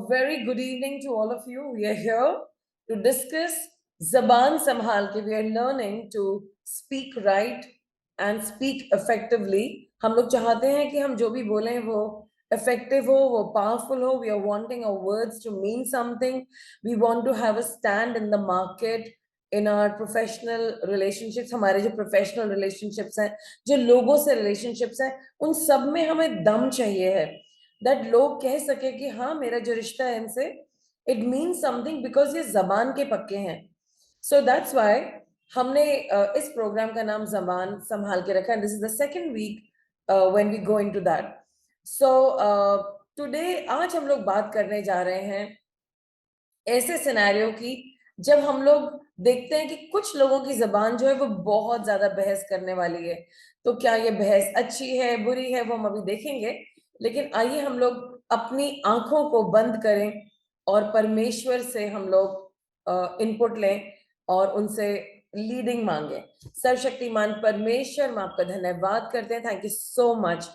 very good evening to all of you. We are here to discuss Zaban Samhal ke. We are learning to speak right and speak effectively. हम लोग चाहते हैं कि हम जो भी बोलें वो effective हो, वो powerful हो. We are wanting our words to mean something. We want to have a stand in the market. In our professional relationships, हमारे जो professional relationships हैं, जो लोगों से relationships हैं, उन सब में हमें दम चाहिए है. That लोग कह सके कि हाँ मेरा जो रिश्ता है इनसे it means something because ये जबान के पक्के हैं. So that's why हमने इस प्रोग्राम का नाम जबान संभाल के रखा. And this is the second week when we go into that. So today आज हम लोग बात करने जा रहे हैं ऐसे सिनेरियो की जब हम लोग देखते हैं कि कुछ लोगों की जबान जो है वो बहुत ज्यादा बहस करने वाली है. तो क्या ये बहस अच्छी है बुरी है वो हम अभी देखेंगे. लेकिन आइए हम लोग अपनी आंखों को बंद करें और परमेश्वर से हम लोग इनपुट लें और उनसे लीडिंग मांगे. सर्वशक्तिमान परमेश्वर, हम आपका धन्यवाद करते हैं. Thank you so much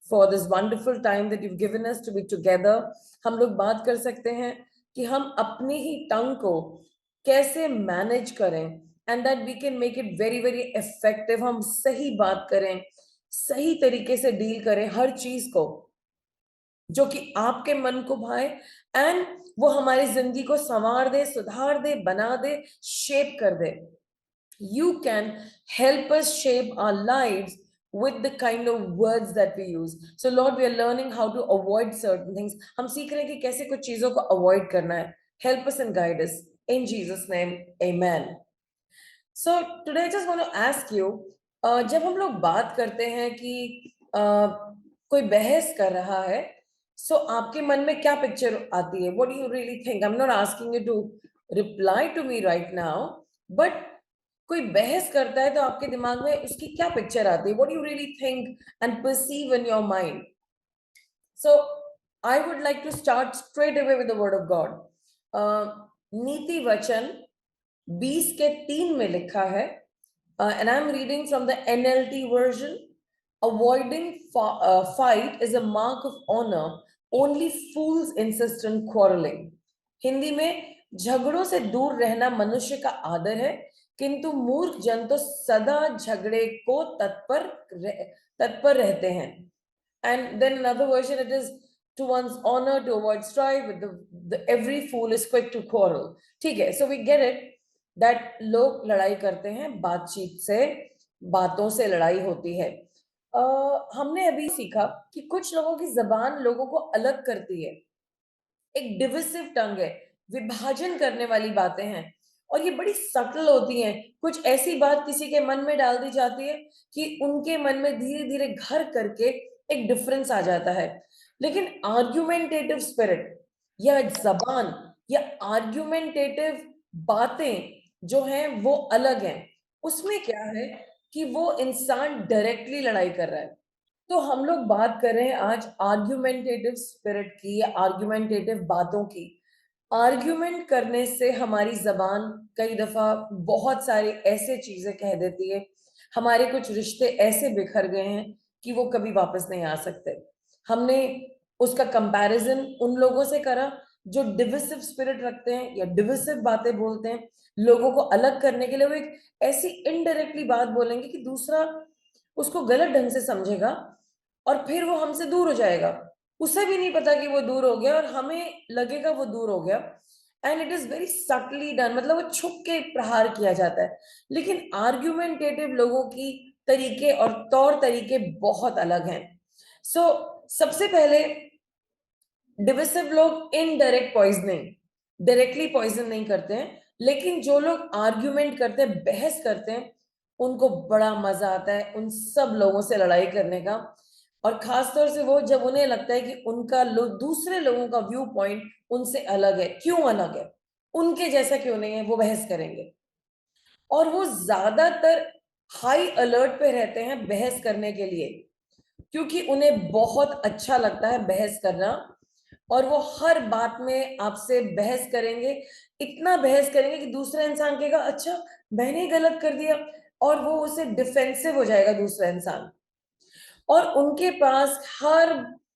for this wonderful time that you given us to be together. हम लोग बात कर सकते हैं कि हम अपनी ही टंग को कैसे मैनेज करें and that we can make it very very effective. हम सही बात करें, सही तरीके से डील करें हर चीज को जो कि आपके मन को भाए एंड वो हमारी जिंदगी को संवार दे, सुधार दे, बना दे, शेप कर दे. You can help us shape our lives with the kind of words that we use. So Lord, we are learning how to avoid certain things. हम सीख रहे हैं कि कैसे कुछ चीजों को avoid करना है. Help us and guide us. In Jesus' name, Amen. So today I just want to ask you, जब हम लोग बात करते हैं कि कोई बहस कर रहा है, so आपके मन में क्या पिक्चर आती है? What do you really think? I'm not asking you to reply to me right now, but कोई बहस करता है तो आपके दिमाग में उसकी क्या पिक्चर आती है? What do you really think and perceive in your mind? So I would like to start straight away with the word of God. नीति वचन 20:3 में लिखा है, and I'm reading from the NLT version. Avoiding fight is a mark of honor. Only fools insist on quarreling. Hindi में झगड़ों से दूर रहना मनुष्य का आदर है, किंतु मूर्ख जन तो सदा झगड़े को तत्पर रहते हैं. And then another version, it is to one's honor to avoid strife. With the every fool is quick to quarrel. ठीक है, so we get it that लोग लड़ाई करते हैं, बातचीत से, बातों से लड़ाई होती है. हमने अभी सीखा कि कुछ लोगों की जबान लोगों को अलग करती है. एक डिविसिव टंग है, विभाजन करने वाली बातें हैं और ये बड़ी सटल होती हैं. कुछ ऐसी बात किसी के मन में डाल दी जाती है कि उनके मन में धीरे धीरे घर करके एक डिफरेंस आ जाता है. लेकिन आर्ग्यूमेंटेटिव स्पिरिट या जबान या आर्ग्यूमेंटेटिव बातें जो हैं वो अलग हैं. उसमें क्या है कि वो इंसान डायरेक्टली लड़ाई कर रहा है. तो हम लोग बात कर रहे हैं आज आर्ग्यूमेंटेटिव स्पिरिट की या आर्ग्यूमेंटेटिव बातों की. आर्ग्यूमेंट करने से हमारी जबान कई दफा बहुत सारी ऐसे चीजें कह देती है. हमारे कुछ रिश्ते ऐसे बिखर गए हैं कि वो कभी वापस नहीं आ सकते. हमने उसका कंपैरिजन उन लोगों से करा जो डिविसिव स्पिरिट रखते हैं या डिविसिव बातें बोलते हैं. लोगों को अलग करने के लिए वो एक ऐसी इनडायरेक्टली बात बोलेंगे कि दूसरा उसको गलत ढंग से समझेगा और फिर वो हमसे दूर हो जाएगा. उसे भी नहीं पता कि वो दूर हो गया और हमें लगेगा वो दूर हो गया. And it is very subtly done, मतलब वो छुप के प्रहार किया जाता है. लेकिन आर्ग्यूमेंटेटिव लोगों की तरीके और तौर तरीके बहुत अलग हैं. सो सबसे पहले डिविसिव लोग इनडायरेक्ट पॉइजनिंग, डायरेक्टली पॉइजन नहीं करते हैं, लेकिन जो लोग आर्ग्यूमेंट करते हैं, बहस करते हैं, उनको बड़ा मजा आता है उन सब लोगों से लड़ाई करने का. और खासतौर से वो जब उन्हें लगता है कि उनका दूसरे लोगों का व्यू पॉइंट उनसे अलग है. क्यों अलग है? उनके जैसा क्यों नहीं है? वो बहस करेंगे और वो ज्यादातर हाई अलर्ट पे रहते हैं बहस करने के लिए, क्योंकि उन्हें बहुत अच्छा लगता है बहस करना और वो हर बात में आपसे बहस करेंगे. इतना बहस करेंगे कि दूसरा इंसान कहेगा अच्छा मैंने ही गलत कर दिया, और वो उसे डिफेंसिव हो जाएगा दूसरा इंसान. और उनके पास हर,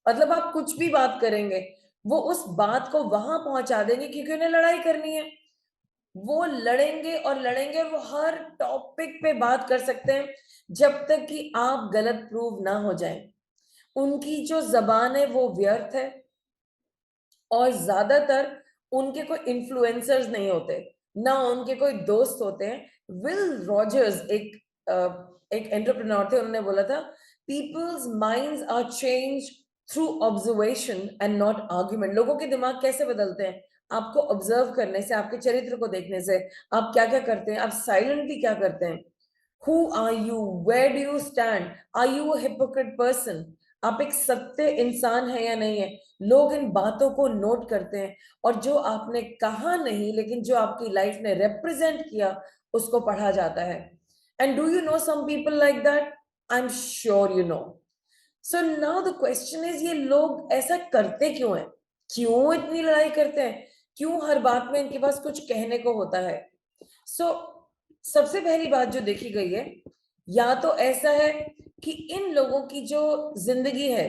मतलब आप कुछ भी बात करेंगे वो उस बात को वहां पहुंचा देंगे क्योंकि उन्हें लड़ाई करनी है। वो लड़ेंगे और लड़ेंगे और वो हर टॉपिक पे बात कर सकते हैं जब तक कि आप गलत प्रूव ना हो जाए। उनकी जो जबान है वो व्यर्थ है, और ज्यादातर उनके कोई इन्फ्लुएंसर्स नहीं होते, ना उनके कोई दोस्त होते हैं। विल रॉजर्स एक एंटरप्रेन्योर थे, उन्होंने बोला था people's minds are change through observation and not argument. लोगों के दिमाग कैसे बदलते हैं? आपको ऑब्जर्व करने से, आपके चरित्र को देखने से। आप क्या क्या करते हैं, आप साइलेंटली क्या करते हैं, who are you, where do you stand, are you a hypocrite person, आप एक सत्य इंसान है या नहीं है। लोग इन बातों को नोट करते हैं, और जो आपने कहा नहीं लेकिन जो आपकी लाइफ ने रिप्रेजेंट किया उसको पढ़ा जाता है। And do you know some people like that? I am sure you know. So now the question is, ये लोग ऐसा करते क्यों हैं? क्यों इतनी लड़ाई करते हैं? क्यों हर बात में इनके पास कुछ कहने को होता है? सो सबसे पहली बात जो देखी गई है, या तो ऐसा है कि इन लोगों की जो जिंदगी है,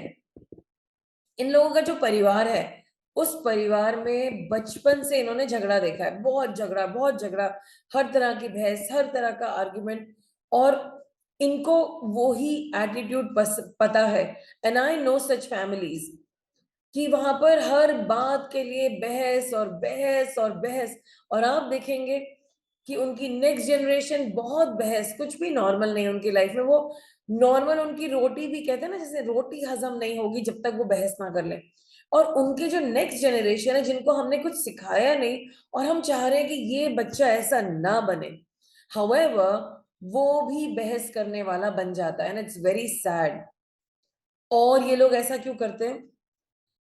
इन लोगों का जो परिवार है, उस परिवार में बचपन से इन्होंने झगड़ा देखा है, बहुत झगड़ा, बहुत झगड़ा, हर तरह की बहस, हर तरह का आर्ग्यूमेंट, और इनको वो ही एटीट्यूड पता है। And I know such families कि वहां पर हर बात के लिए बहस और बहस और बहस। और आप देखेंगे कि उनकी नेक्स्ट जनरेशन बहुत बहस, कुछ भी नॉर्मल नहीं है उनकी लाइफ में। वो नॉर्मल, उनकी रोटी भी कहते हैं ना, जैसे रोटी हजम नहीं होगी जब तक वो बहस ना कर ले। और उनके जो नेक्स्ट जनरेशन है, जिनको हमने कुछ सिखाया नहीं, और हम चाह रहे हैं कि ये बच्चा ऐसा ना बने, हाउएवर वो भी बहस करने वाला बन जाता है, एंड इट्स वेरी सैड। और ये लोग ऐसा क्यों करते हैं?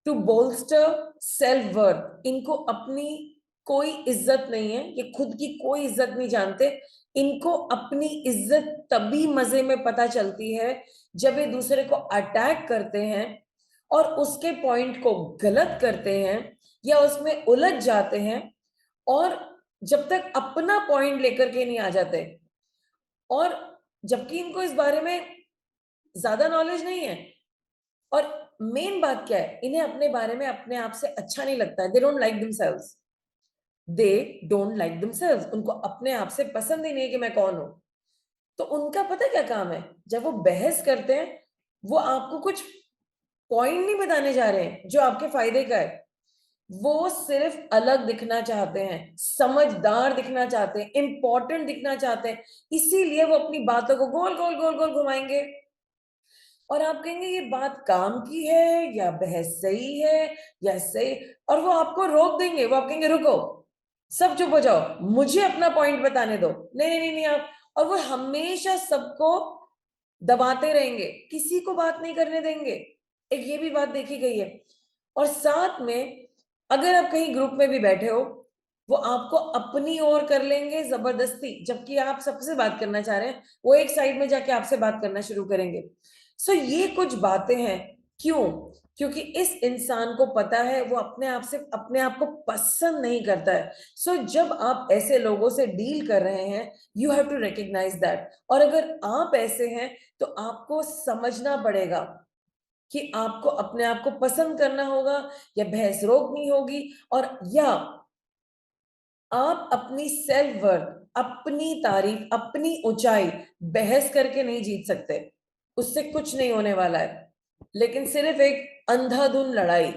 To bolster self worth. इनको अपनी कोई इज्जत नहीं है, ये खुद की कोई इज्जत नहीं जानते। इनको अपनी इज्जत तभी मजे में पता चलती है जब ये दूसरे को अटैक करते हैं और उसके पॉइंट को गलत करते हैं या उसमें उलझ जाते हैं, और जब तक अपना पॉइंट लेकर के नहीं आ जाते। और जबकि इनको इस बारे में ज्यादा नॉलेज नहीं है। और मेन बात क्या है, इन्हें अपने बारे में अपने आप से अच्छा नहीं लगता है। They don't like themselves, they don't like themselves. उनको अपने आप से पसंद ही नहीं है कि मैं कौन हूं। तो उनका पता क्या काम है, जब वो बहस करते हैं, वो आपको कुछ पॉइंट नहीं बताने जा रहे हैं जो आपके फायदे का है। वो सिर्फ अलग दिखना चाहते हैं, समझदार दिखना चाहते हैं, इंपॉर्टेंट दिखना चाहते हैं। इसीलिए वो अपनी बातों को गोल गोल गोल गोल घुमाएंगे। और आप कहेंगे ये बात काम की है या बहस सही है या सही, और वो आपको रोक देंगे। वो आप कहेंगे रुको, सब चुप हो जाओ, मुझे अपना पॉइंट बताने दो। नहीं नहीं नहीं नहीं आप। और वो हमेशा सबको दबाते रहेंगे, किसी को बात नहीं करने देंगे। एक ये भी बात देखी गई है। और साथ में अगर आप कहीं ग्रुप में भी बैठे हो, वो आपको अपनी ओर कर लेंगे जबरदस्ती, जबकि आप सबसे बात करना चाह रहे हैं, वो एक साइड में जाके आपसे बात करना शुरू करेंगे। सो ये कुछ बातें हैं। क्यों? क्योंकि इस इंसान को पता है वो अपने आप से, अपने आप को पसंद नहीं करता है। सो जब आप ऐसे लोगों से डील कर रहे हैं, you have to recognise that. और अगर आप ऐसे हैं तो आपको समझना पड़ेगा कि आपको अपने आप को पसंद करना होगा, या बहस रोकनी होगी, और या आप अपनी सेल्फ वर्थ, अपनी तारीफ, अपनी ऊंचाई बहस करके नहीं जीत सकते। उससे कुछ नहीं होने वाला है, लेकिन सिर्फ एक अंधाधुंध लड़ाई।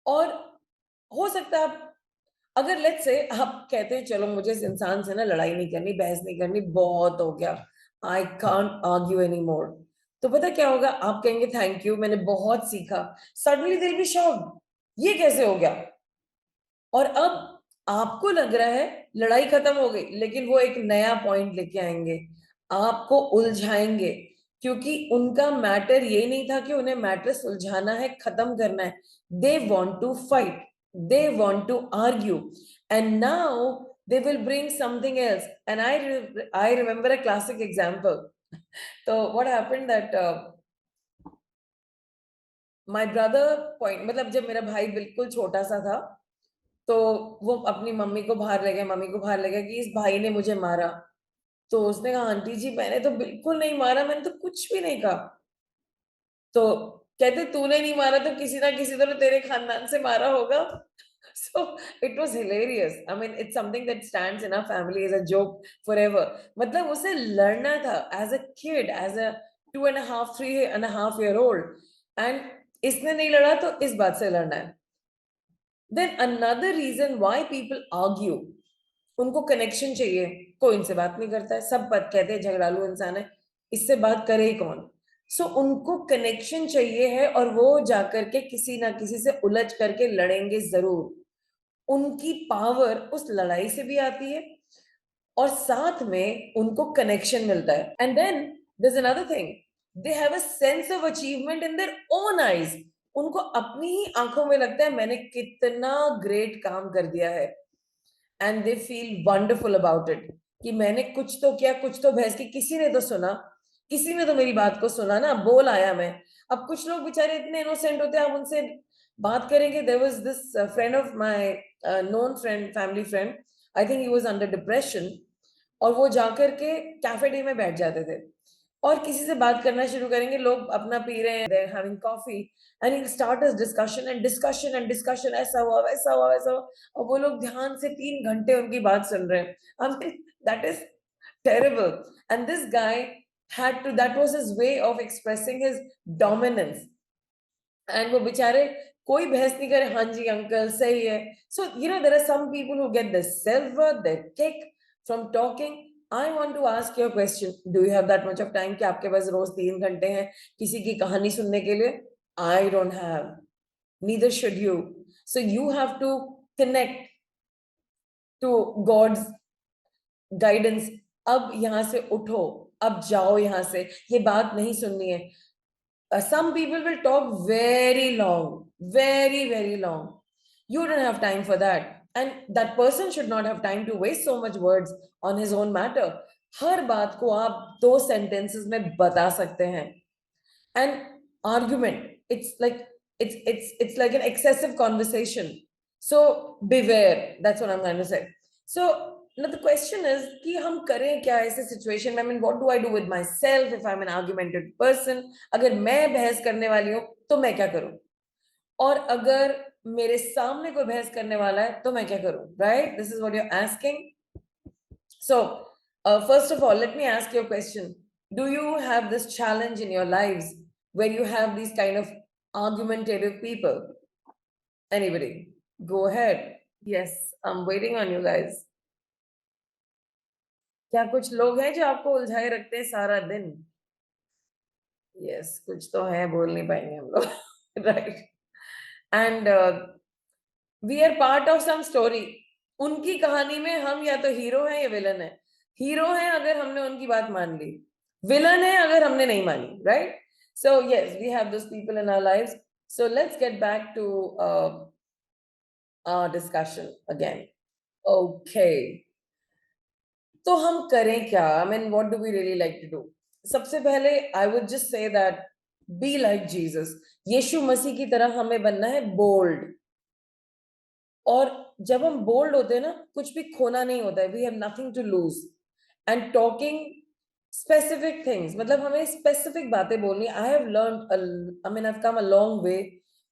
और हो सकता है आप, अगर लेट्स से आप कहते हैं चलो मुझे इस इंसान से ना लड़ाई नहीं करनी, बहस नहीं करनी, बहुत हो गया, I can't argue any more, तो पता क्या होगा? आप कहेंगे थैंक यू, मैंने बहुत सीखा। सडनली दिल बी शॉक्ड, ये कैसे हो गया? और अब आपको लग रहा है लड़ाई खत्म हो गई, लेकिन वो एक नया पॉइंट लेके आएंगे, आपको उलझाएंगे। क्योंकि उनका मैटर ये नहीं था कि उन्हें मैटर सुलझाना है, खत्म करना है। They want to fight, they want to argue, and now they will bring something else. And I remember a classic example. So what happened that my brother point, मतलब जब मेरा भाई बिल्कुल छोटा सा था, तो वो अपनी मम्मी को बाहर ले गया, मम्मी को बाहर ले गया कि इस भाई ने मुझे मारा। तो उसने कहा आंटी जी मैंने तो बिल्कुल नहीं मारा, मैंने तो कुछ भी नहीं कहा। तो कहते तूने नहीं मारा तो किसी ना किसी तरह तेरे खानदान से मारा होगा. So it was hilarious. I mean, it's something that stands in our family as a joke forever. मतलब उसे लड़ना था as a kid, as a 2.5, 3.5 year old. And इसने नहीं लड़ा तो इस बात से लड़ना है. Then another reason why people argue, उनको कनेक्शन चाहिए. कोई इनसे बात नहीं करता है, सब बात कहते हैं झगड़ालू इंसान है, इससे बात करे ही कौन. सो उनको कनेक्शन चाहिए है और वो जाकर के किसी ना किसी से उलझ करके लड़ेंगे जरूर. उनकी पावर उस लड़ाई से भी आती है और साथ में उनको कनेक्शन मिलता है. And then there is another thing, they have a sense of achievement in their own eyes. उनको अपनी ही आंखों में लगता है मैंने कितना ग्रेट काम कर दिया है. And they feel wonderful about it कि मैंने कुछ तो किया, कुछ तो बहस की, किसी ने तो सुना, किसी ने तो मेरी बात को सुना ना, बोल आया मैं. अब कुछ लोग बेचारे इतने इनोसेंट होते हैं, आप उनसे बात करेंगे. There was this friend of my, known friend, family friend, I think he was under depression. और वो जाकर के कैफे डे में बैठ जाते थे और किसी से बात करना शुरू करेंगे. लोग अपना पी रहे हैं, they're having coffee, and he'll start his discussion and discussion and discussion. ऐसा हुआ, वैसा हुआ, वैसा हुआ. और वो लोग ध्यान से 3 घंटे उनकी बात सुन रहे हैं. I mean, that is terrible. And this guy had to, that was his way of expressing his dominance. And वो बेचारे कोई बहस नहीं करे, हाँ जी अंकल सही है. So you know, there are some people who get the self-worth, their kick from talking. I want to ask you a question. Do you have that much of time कि आपके पास रोज 3 घंटे हैं किसी की कहानी सुनने के लिए? I don't have. Neither should you. So you have to connect to God's guidance. अब यहाँ से उठो, अब जाओ यहाँ से, ये बात नहीं सुननी है. Some people will talk very long, very, very long. You don't have time for that. And that person should not have time to waste so much words on his own matter. हर बात को आप 2 sentences में बता सकते हैं. And argument, it's like an excessive conversation. So beware. That's what I'm going to say. So now the question is कि हम करें क्या ऐसे situation में. I mean, what do I do with myself if I'm an argumentative person? अगर मैं बहस करने वाली हूँ तो मैं क्या करूँ, और अगर मेरे सामने कोई बहस करने वाला है तो मैं क्या करूँ. Right? This is what you're asking. So first of all, let me ask you a question. Do you have this challenge in your lives where you have these kind of argumentative people? Anybody? Go ahead. Yes, I'm waiting on you guys. क्या कुछ लोग हैं जो आपको उलझाए रखते हैं सारा दिन? यस, कुछ तो हैं, बोल नहीं पाएंगे हम लोग. Right. And we are part of some story. उनकी कहानी में हम या तो हीरो हैं या विलन है. हीरो हैं अगर हमने उनकी बात मान ली, विलन है अगर हमने नहीं मानी. Right. So yes, we have this people in our lives. So let's get back to our discussion again. Okay, तो हम करें क्या? I mean, what do we really like to do? सबसे पहले I would just say that be like Jesus. Yeshu Masih की तरह हमें बनना है बोल्ड. और जब हम बोल्ड होते हैं ना, कुछ भी खोना नहीं होता है. We have nothing to lose. And talking specific things, मतलब हमें स्पेसिफिक बातें बोलनी. I have learn, I mean I have come a long way.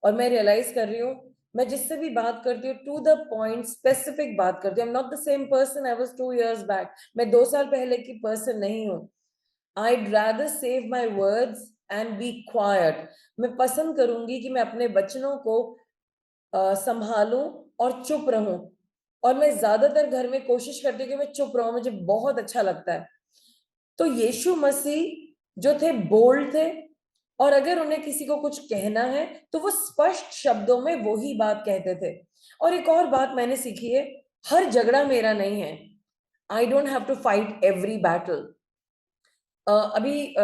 और मैं रियलाइज कर रही हूँ, मैं जिससे भी बात करती हूँ टू द पॉइंट स्पेसिफिक बात करती हूँ. आई am not the same person I was 2 years back. मैं 2 साल पहले की पर्सन नहीं हूँ. I'd rather save my words and be quiet. मैं पसंद करूंगी कि मैं अपने वचनों को संभालूं और चुप रहूं. और मैं ज्यादातर घर में कोशिश करती हूँ कि मैं चुप रहूं. मुझे बहुत अच्छा लगता है. तो यीशु मसीह जो थे बोल्ड थे, और अगर उन्हें किसी को कुछ कहना है तो वो स्पष्ट शब्दों में वो ही बात कहते थे. और एक और बात मैंने सीखी है, हर झगड़ा मेरा नहीं है. I don't have to fight every battle. अभी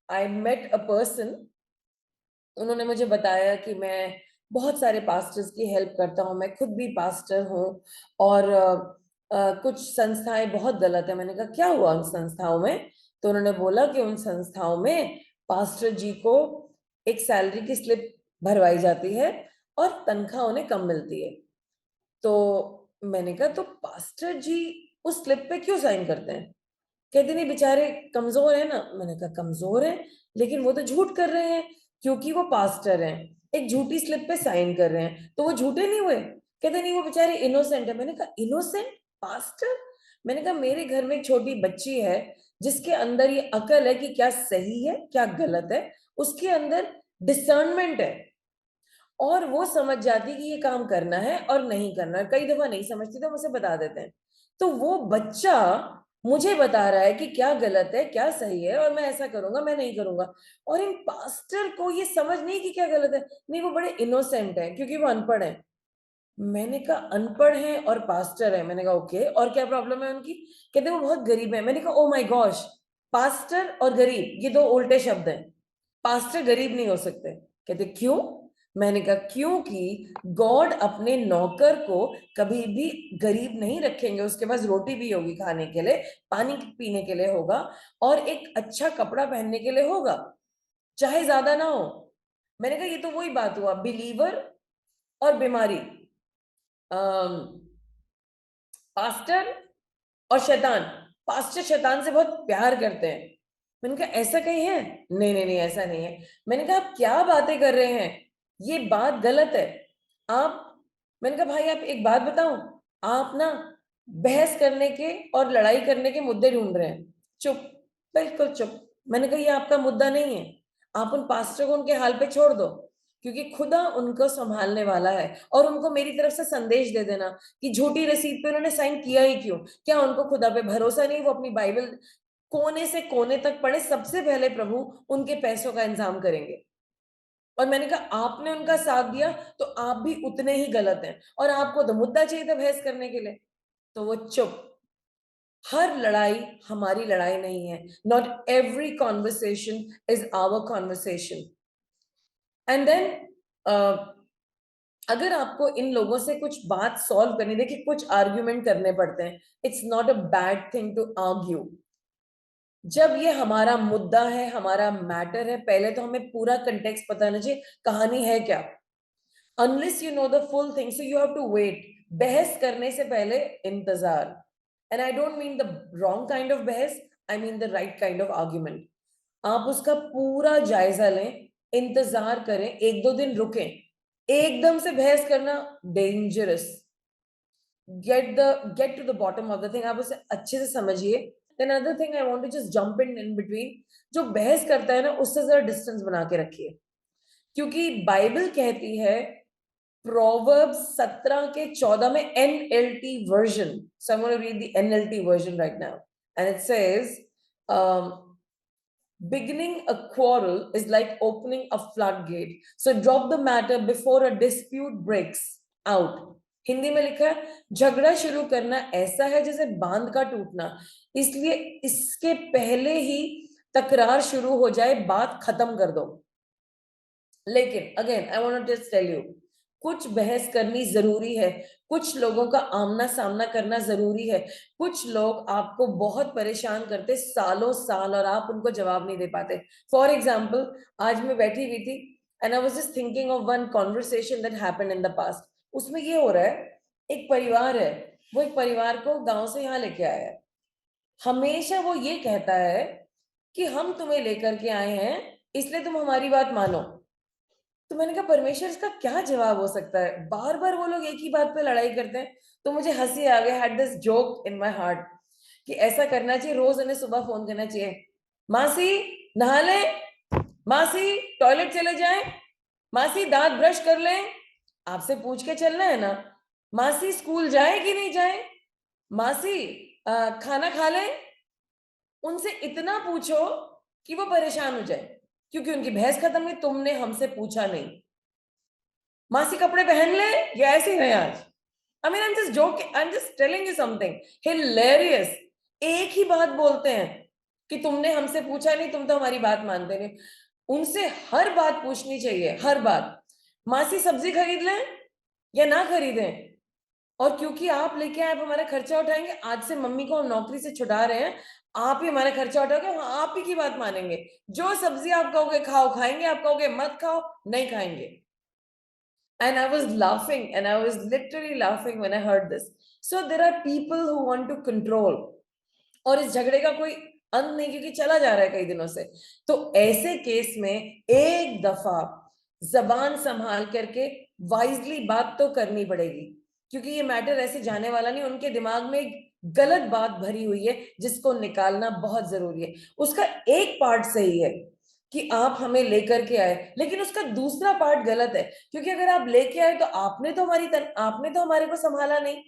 आई मेट अ पर्सन. उन्होंने मुझे बताया कि मैं बहुत सारे पास्टर्स की हेल्प करता हूँ, मैं खुद भी पास्टर हूँ. और कुछ संस्थाएं बहुत गलत है. मैंने कहा क्या हुआ उन संस्थाओं में? तो उन्होंने बोला कि उन संस्थाओं में पास्टर जी को एक सैलरी की स्लिप भरवाई जाती है और तनख्वाह उन्हें कम मिलती है. तो मैंने कहा तो पास्टर जी उस स्लिप पे क्यों साइन करते हैं? कहते नहीं बेचारे कमजोर है ना. मैंने कहा कमजोर है, लेकिन वो तो झूठ कर रहे हैं. क्योंकि वो पास्टर हैं, एक झूठी स्लिप पे साइन कर रहे हैं, तो वो झूठे नहीं हुए? कहते नहीं, वो बेचारे इनोसेंट है। मैंने कहा इनोसेंट पास्टर? मैंने कहा मेरे घर में एक छोटी बच्ची है जिसके अंदर ये अकल है कि क्या सही है क्या गलत है, उसके अंदर डिसर्नमेंट है, और वो समझ जाती कि ये काम करना है और नहीं करना है। कई दफा नहीं समझती तो मुझे बता देते हैं। तो वो बच्चा मुझे बता रहा है कि क्या गलत है क्या सही है, और मैं ऐसा करूंगा मैं नहीं करूंगा। और इन पास्टर को ये समझ नहीं कि क्या गलत है। नहीं, वो बड़े इनोसेंट है क्योंकि वो अनपढ़ है। मैंने कहा अनपढ़ है और पास्टर है? मैंने कहा ओके, और क्या प्रॉब्लम है उनकी? कहते वो बहुत गरीब है। मैंने कहा ओ माय गॉश, पास्टर और गरीब ये दो उल्टे शब्द हैं। पास्टर गरीब नहीं हो सकते। कहते क्यों? मैंने कहा क्योंकि गॉड अपने नौकर को कभी भी गरीब नहीं रखेंगे। उसके पास रोटी भी होगी खाने के लिए, पानी पीने के लिए होगा, और एक अच्छा कपड़ा पहनने के लिए होगा, चाहे ज्यादा ना हो। मैंने कहा ये तो वही बात हुआ, बिलीवर और बीमारी, पास्टर और शैतान। पास्टर शैतान से बहुत प्यार करते हैं। मैंने कहा ऐसा कहीं है? नहीं नहीं नहीं, ऐसा नहीं है। मैंने कहा आप क्या बातें कर रहे हैं, ये बात गलत है। आप, मैंने कहा भाई आप एक बात बताओ, आप ना बहस करने के और लड़ाई करने के मुद्दे ढूंढ रहे हैं। चुप, बिल्कुल चुप। मैंने कहा ये आपका मुद्दा नहीं है, आप उन पास्टर को उनके हाल पे छोड़ दो, क्योंकि खुदा उनको संभालने वाला है। और उनको मेरी तरफ से संदेश दे देना कि झूठी रसीद पे उन्होंने साइन किया ही क्यों? क्या उनको खुदा पे भरोसा नहीं? वो अपनी बाइबल कोने से कोने तक पढ़े, सबसे पहले प्रभु उनके पैसों का इंतजाम करेंगे। और मैंने कहा आपने उनका साथ दिया तो आप भी उतने ही गलत हैं, और आपको तो मुद्दा चाहिए था बहस करने के लिए। तो वो चुप। हर लड़ाई हमारी लड़ाई नहीं है। Not every conversation is our conversation. And then अगर आपको इन लोगों से कुछ बात सॉल्व करनी, देखिए कुछ आर्ग्यूमेंट करने पड़ते हैं, it's not a bad thing to argue. जब ये हमारा मुद्दा है, हमारा मैटर है, पहले तो हमें पूरा कंटेक्स्ट पता होना चाहिए, कहानी है क्या। Unless you know the full thing, so you have to wait. बहस करने से पहले इंतजार। And I don't mean the wrong kind of बहस, I mean the right kind of argument. आप उसका पूरा जायजा लें, इंतजार करें, एक दो दिन रुकें। एकदम से बहस करना dangerous. Get to the bottom of the thing, आप उसे अच्छे से समझिए। Then other thing I want to just jump in between, जो बहस करता है ना उससे जरा डिस्टेंस बना के रखिए। क्योंकि बाइबल कहती है, प्रोवर्ब्स 17 के 14 में, NLT version, so I'm going to read the NLT version right now, and it says, um, beginning a quarrel is like opening a floodgate, so drop the matter before a dispute breaks out. Hindi में लिखा है, झगड़ा शुरू करना ऐसा है जैसे बांध का टूटना, इसलिए इसके पहले ही तकरार शुरू हो जाए बात खत्म कर दो। लेकिन again I want to just tell you, कुछ बहस करनी जरूरी है, कुछ लोगों का आमना सामना करना जरूरी है। कुछ लोग आपको बहुत परेशान करते सालों साल, और आप उनको जवाब नहीं दे पाते। फॉर एग्जाम्पल, आज मैं बैठी हुई थी and I was just thinking of one conversation that happened in the past. उसमें ये हो रहा है, एक परिवार है, वो एक परिवार को गांव से यहाँ लेके आया है। हमेशा वो ये कहता है कि हम तुम्हें लेकर के आए हैं इसलिए तुम हमारी बात मानो। तो मैंने कहा परमेश्वर इसका क्या जवाब हो सकता है, बार बार वो लोग एक ही बात पे लड़ाई करते हैं। तो मुझे हंसी आ गई, had this joke in my heart कि ऐसा करना चाहिए, रोज उन्हें सुबह फोन करना चाहिए, मासी नहा ले, मासी टॉयलेट चले जाएं, मासी दांत ब्रश कर लें, आपसे पूछ के चलना है ना, मासी स्कूल जाए कि नहीं जाए, मासी खाना खा ले। उनसे इतना पूछो कि वो परेशान हो जाए, क्योंकि उनकी बहस खत्म हुई, तुमने हमसे पूछा नहीं। मासी कपड़े पहन ले, या ऐसे ही है आज। आई mean I am just joking, I am just telling you something hilarious. एक ही बात बोलते हैं कि तुमने हमसे पूछा नहीं, तुम तो हमारी बात मानते नहीं। उनसे हर बात पूछनी चाहिए, हर बात। मासी सब्जी खरीद लें या ना खरीदें, और क्योंकि आप लेके आए, आप हमारा खर्चा उठाएंगे, आज से मम्मी को हम नौकरी से छुड़ा रहे हैं, आप ही हमारा खर्चा उठाओगे, हम आप ही की बात मानेंगे। जो सब्जी आप कहोगे खाओ खाएंगे, आप कहोगे मत खाओ नहीं खाएंगे। And I was laughing, and I was literally laughing when I heard this. So there are people who want to control, और इस झगड़े का कोई अंत नहीं, क्योंकि चला जा रहा है कई दिनों से। तो ऐसे केस में एक दफा जबान संभाल करके वाइजली बात तो करनी पड़ेगी, क्योंकि ये मैटर ऐसे जाने वाला नहीं। उनके दिमाग में एक गलत बात भरी हुई है जिसको निकालना बहुत जरूरी है। उसका एक पार्ट सही है कि आप हमें लेकर के आए, लेकिन उसका दूसरा पार्ट गलत है, क्योंकि अगर आप लेके आए तो आपने तो हमारे को संभाला नहीं।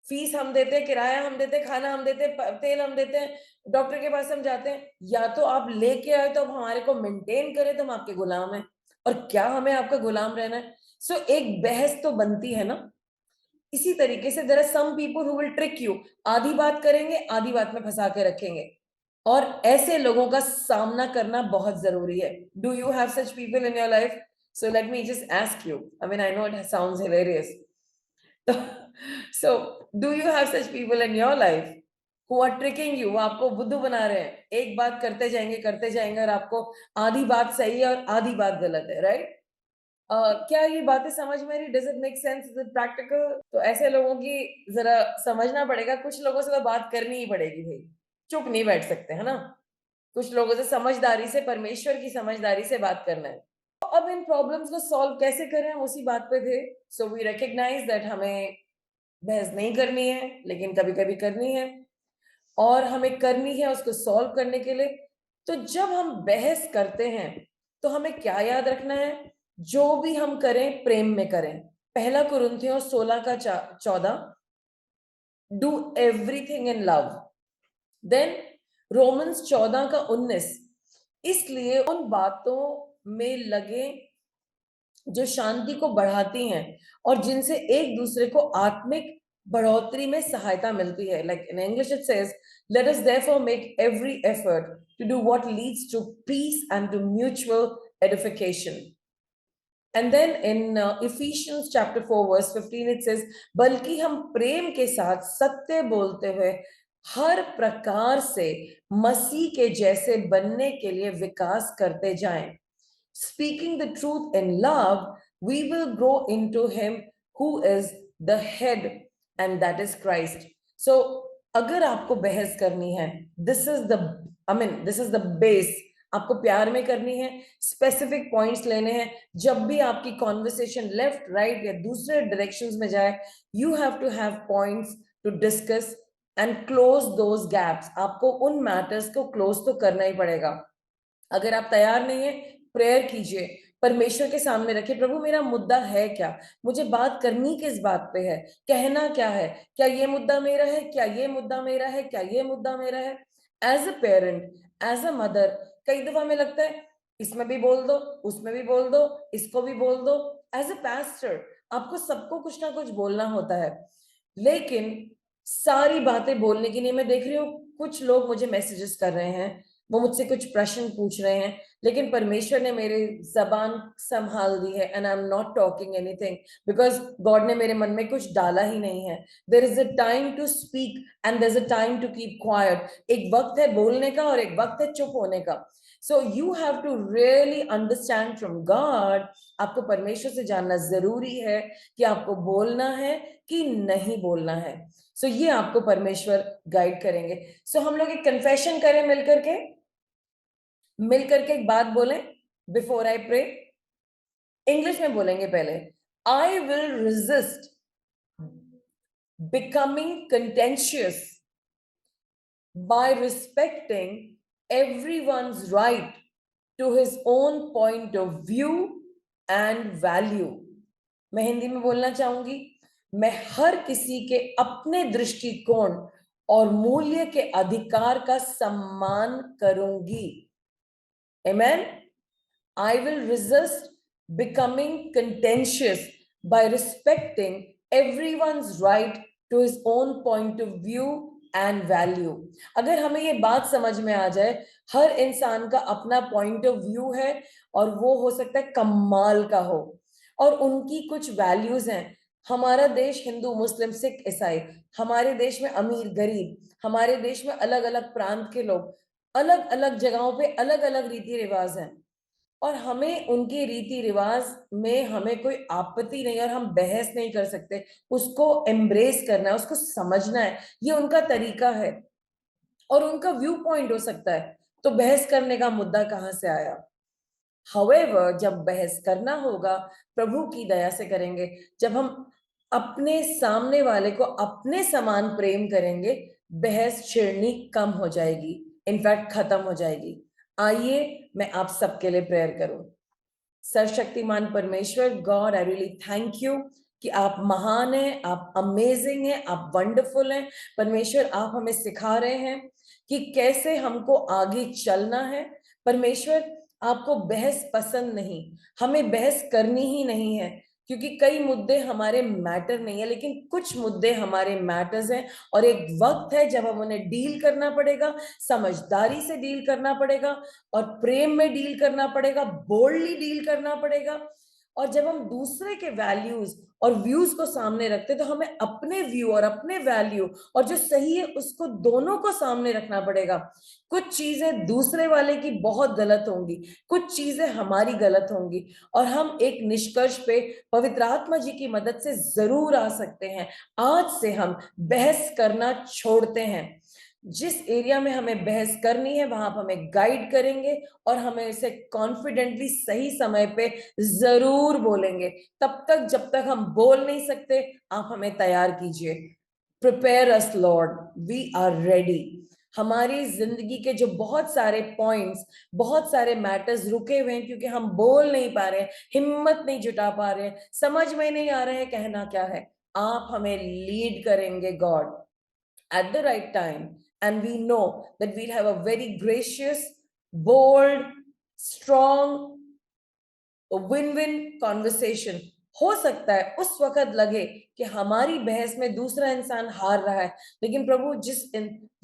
फीस हम देते हैं, किराया हम देते हैं, खाना हम देते हैं, तेल हम देते हैं, डॉक्टर के पास हम जाते हैं। या तो आप लेके आए तो आप हमारे को मेंटेन करें, तो हम आपके गुलाम हैं। और क्या हमें आपका गुलाम रहना है? सो एक बहस तो बनती है ना। इसी तरीके से there are some people who will trick you, आधी बात करेंगे, आधी बात में फंसा के रखेंगे, और ऐसे लोगों का सामना करना बहुत जरूरी है। Do you have such people in your life? So let me just ask you, I mean I know it sounds hilarious, so do you have such people in your life who are tricking you? वो आपको बुद्धू बना रहे हैं, एक बात करते जाएंगे, और आपको आधी बात सही है और आधी बात गलत है, राइट? क्या ये बातें समझ में आ रही? Does it make sense? Is it practical? तो ऐसे लोगों की जरा समझना पड़ेगा। कुछ लोगों से तो बात करनी ही पड़ेगी भाई, चुप नहीं बैठ सकते, है ना? कुछ लोगों से समझदारी से, परमेश्वर की समझदारी से बात करना है। तो अब इन प्रॉब्लम्स को सॉल्व कैसे करें, हम उसी बात पे थे। सो वी रिकग्नाइज दैट हमें बहस नहीं करनी है, लेकिन कभी कभी करनी है, और हमें करनी है उसको सॉल्व करने के लिए। तो जब हम बहस करते हैं तो हमें क्या याद रखना है? जो भी हम करें प्रेम में करें। पहला कुरिन्थियों 16 का 14, do everything in love. Then Romans 14 का 19, इसलिए उन बातों में लगे जो शांति को बढ़ाती हैं और जिनसे एक दूसरे को आत्मिक बढ़ोतरी में सहायता मिलती है। Like in English it says, let us therefore make every effort to do what leads to peace and to mutual edification. And then in Ephesians chapter 4 verse 15 it says, बल्कि हम प्रेम के साथ सत्य बोलते हुए हर प्रकार से मसीह के जैसे बनने के लिए विकास करते जाएं। Speaking the truth in love, we will grow into him who is the head, and that is Christ. So अगर आपको बहस करनी है, this is the base। आपको प्यार में करनी है, स्पेसिफिक पॉइंट्स लेने हैं। जब भी आपकी कॉन्वर्सेशन लेफ्ट राइट या दूसरे डायरेक्शंस में जाए, you have to have points to discuss and close those gaps. आपको उन मैटर्स को क्लोज तो करना ही पड़ेगा। अगर आप तैयार नहीं है, प्रेयर कीजिए, परमेश्वर के सामने रखिए, प्रभु मेरा मुद्दा है क्या, मुझे बात करनी किस बात पे है, कहना क्या है, क्या ये मुद्दा मेरा है, क्या ये मुद्दा मेरा है, क्या ये मुद्दा मेरा है। As a parent, as a mother, कई दफा हमें लगता है इसमें भी बोल दो, उसमें भी बोल दो, इसको भी बोल दो। एज अ पास्टर आपको सबको कुछ ना कुछ बोलना होता है, लेकिन सारी बातें बोलने के लिए, मैं देख रही हूँ कुछ लोग मुझे मैसेजेस कर रहे हैं, वो मुझसे कुछ प्रश्न पूछ रहे हैं, लेकिन परमेश्वर ने मेरी जबान संभाल दी है, and I am not talking anything because God ने मेरे मन में कुछ डाला ही नहीं है। There is a time to speak and there is a time to keep quiet. एक वक्त है बोलने का और एक वक्त है चुप होने का। So you have to really understand from God. आपको परमेश्वर से जानना जरूरी है कि आपको बोलना है कि नहीं बोलना है। सो ये आपको परमेश्वर गाइड करेंगे। सो हम लोग एक कन्फेशन करें मिलकर के एक बात बोलें बिफोर आई प्रे। इंग्लिश में बोलेंगे पहले, I will resist becoming contentious by respecting everyone's right to his own point of view and value। मैं हिंदी में बोलना चाहूंगी, मैं हर किसी के अपने दृष्टिकोण और मूल्य के अधिकार का सम्मान करूंगी। Amen? I will resist becoming contentious by respecting everyone's right to his own point of view and value। अगर हमें ये बात समझ में आ जाए, हर इंसान का अपना पॉइंट ऑफ व्यू है, और वो हो सकता है कमाल का हो, और उनकी कुछ वैल्यूज हैं। हमारा देश हिंदू मुस्लिम सिख ईसाई, हमारे देश में अमीर गरीब, हमारे देश में अलग अलग प्रांत के लोग, अलग अलग जगहों पे अलग अलग रीति रिवाज हैं, और हमें उनके रीति रिवाज में हमें कोई आपत्ति नहीं, और हम बहस नहीं कर सकते। उसको एम्ब्रेस करना है, उसको समझना है, ये उनका तरीका है। और उनका व्यू पॉइंट हो सकता है, तो बहस करने का मुद्दा कहां से आया? However, जब बहस करना होगा, प्रभु की दया से करेंगे। जब हम अपने सामने वाले को अपने समान प्रेम करेंगे, बहस छिड़नी कम हो जाएगी, इनफैक्ट खत्म हो जाएगी। आइए मैं आप सबके लिए प्रेयर करूं। सर्वशक्तिमान परमेश्वर, God I really thank you कि आप महान हैं, आप अमेजिंग हैं, आप वंडरफुल हैं। परमेश्वर, आप हमें सिखा रहे हैं कि कैसे हमको आगे चलना है। परमेश्वर, आपको बहस पसंद नहीं, हमें बहस करनी ही नहीं है, क्योंकि कई मुद्दे हमारे मैटर नहीं है, लेकिन कुछ मुद्दे हमारे मैटर्स हैं, और एक वक्त है जब हम उन्हें डील करना पड़ेगा, समझदारी से डील करना पड़ेगा, और प्रेम में डील करना पड़ेगा, बोल्डली डील करना पड़ेगा। और जब हम दूसरे के वैल्यूज और व्यूज को सामने रखते, तो हमें अपने व्यू और अपने वैल्यू और जो सही है उसको दोनों को सामने रखना पड़ेगा। कुछ चीजें दूसरे वाले की बहुत गलत होंगी, कुछ चीजें हमारी गलत होंगी, और हम एक निष्कर्ष पे पवित्र आत्मा जी की मदद से जरूर आ सकते हैं। आज से हम बहस करना छोड़ते हैं। जिस एरिया में हमें बहस करनी है, वहां आप हमें गाइड करेंगे, और हमें इसे कॉन्फिडेंटली सही समय पे जरूर बोलेंगे। तब तक जब तक हम बोल नहीं सकते, आप हमें तैयार कीजिए। Prepare us Lord, we are ready. हमारी जिंदगी के जो बहुत सारे पॉइंट्स, बहुत सारे मैटर्स रुके हुए हैं, क्योंकि हम बोल नहीं पा रहे हैं, हिम्मत नहीं जुटा पा रहे हैं, समझ में नहीं आ रहा है कहना क्या है। आप हमें लीड करेंगे God at the right time, and we know that we'll have a very gracious, bold, strong, win win conversation. हो सकता है उस वक्त लगे कि हमारी बहस में दूसरा इंसान हार रहा है, लेकिन प्रभु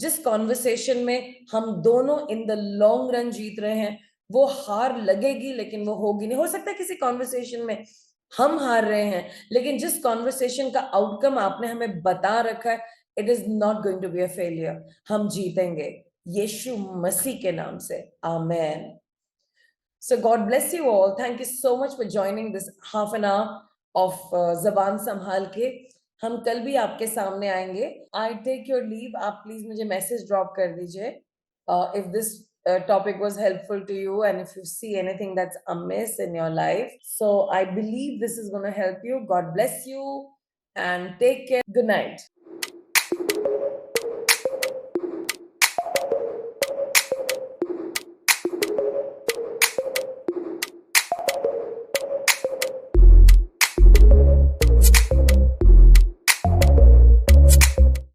जिस कॉन्वर्सेशन में हम दोनों इन द लॉन्ग रन जीत रहे हैं, वो हार लगेगी लेकिन वो होगी नहीं। हो सकता है किसी कॉन्वर्सेशन में हम हार रहे हैं, लेकिन जिस कॉन्वर्सेशन का आउटकम आपने हमें बता रखा है, it is not going to be a failure. हम जीतेंगे यीशु मसीह के नाम से, आमेन। So God bless you all. Thank you so much for joining this half an hour of Zaban Samhal के। हम कल भी आपके सामने आएंगे। I take your leave. आप please मुझे message drop कर दीजिए if this topic was helpful to you, and if you see anything that's amiss in your life. So I believe this is going to help you. God bless you and take care. Good night.